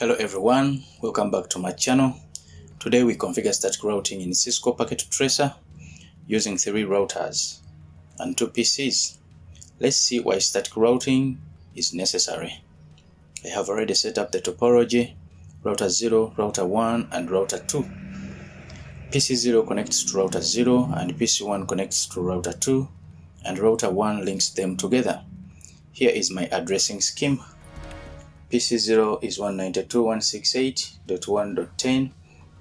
Hello everyone, welcome back to my channel. Today we configure static routing in Cisco Packet Tracer using 3 routers and 2 PCs. Let's see why static routing is necessary. I have already set up the topology Router0, Router1 and Router2. PC0 connects to Router0 and PC1 connects to Router2 and Router1 links them together. Here is my addressing scheme. PC0 is 192.168.1.10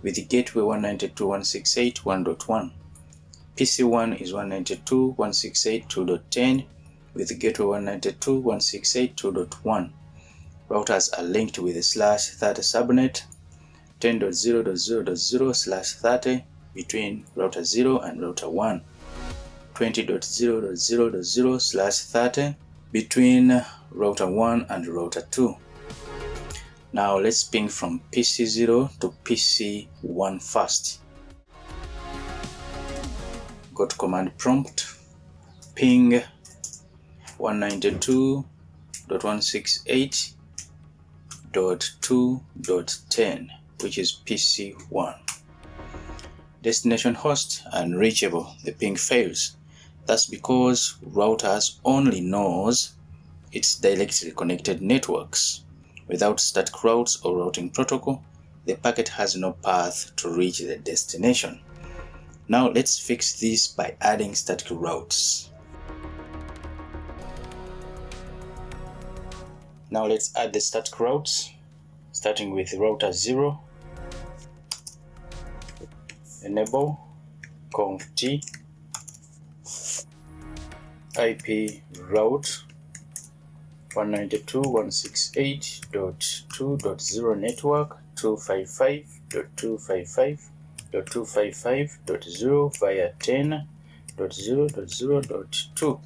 with the gateway 192.168.1.1. PC1 is 192.168.2.10 with the gateway 192.168.2.1. Routers are linked with the /30 subnet 10.0.0.0/30 between router 0 and router 1, 20.0.0.0/30 between router 1 and router 2. Now let's ping from PC0 to PC1 first. Go to command prompt, ping 192.168.2.10, which is PC1. Destination host unreachable. The ping fails. That's because routers only knows its directly connected networks. Without static routes or routing protocol, the packet has no path to reach the destination. Now let's fix this by adding static routes. Now let's add the static routes, starting with router 0. Enable conft IP route 192.168.2.0 network 255.255.255.0 via 10.0.0.2,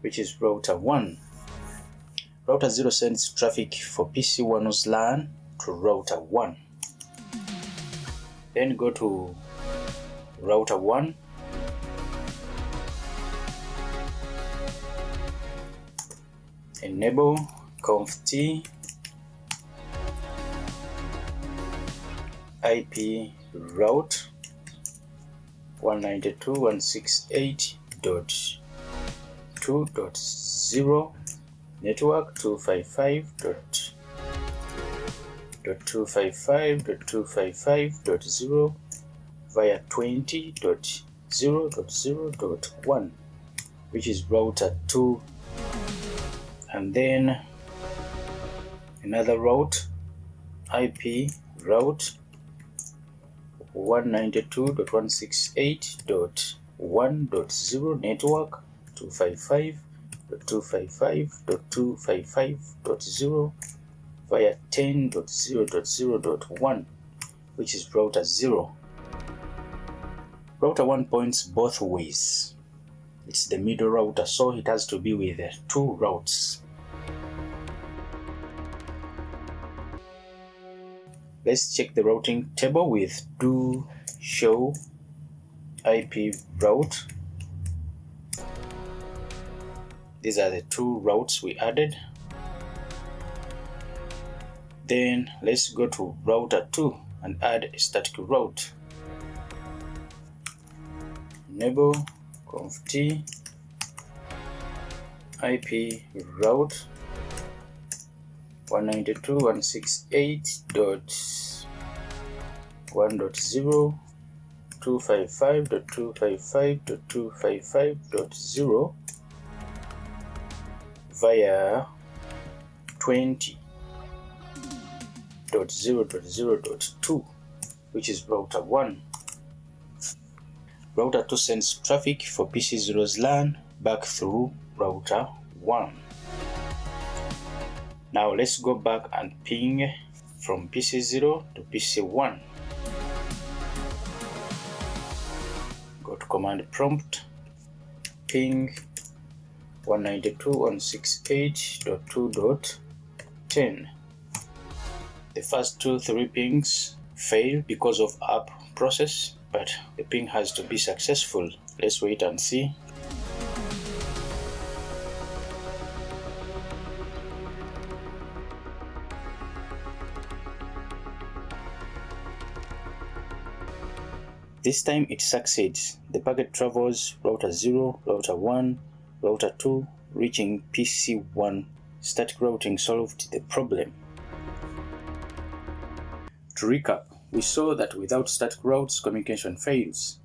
which is router 1. Router 0 sends traffic for PC1's LAN to router 1. Then go to router 1. Enable conft IP route 192.168.2.0 network 255.255.255.0 via 20.0.0.1, which is router 2. And then another route, IP route 192.168.1.0 network 255.255.255.0 via 10.0.0.1, which is router 0. Router 1 points both ways. It's the middle router, so it has to be with 2 routes. Let's check the routing table with do show IP route. These are the 2 routes we added. Then let's go to router 2 and add a static route. Enable conft IP route 192.168.1.0 255.255.255.0 via 20.0.0.2, which is router 1. Router 2 sends traffic for PC0's LAN back through router 1. Now let's go back and ping from PC0 to PC1. Go to command prompt, ping 192.168.2.10. The first 3 pings fail because of app process, but the ping has to be successful. Let's wait and see. This time it succeeds. The packet travels router 0, router 1, router 2, reaching PC1. Static routing solved the problem. To recap, we saw that without static routes, communication fails.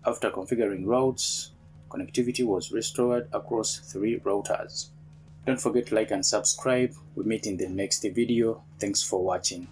After configuring routes, connectivity was restored across 3 routers. Don't forget to like and subscribe. We meet in the next video. Thanks for watching.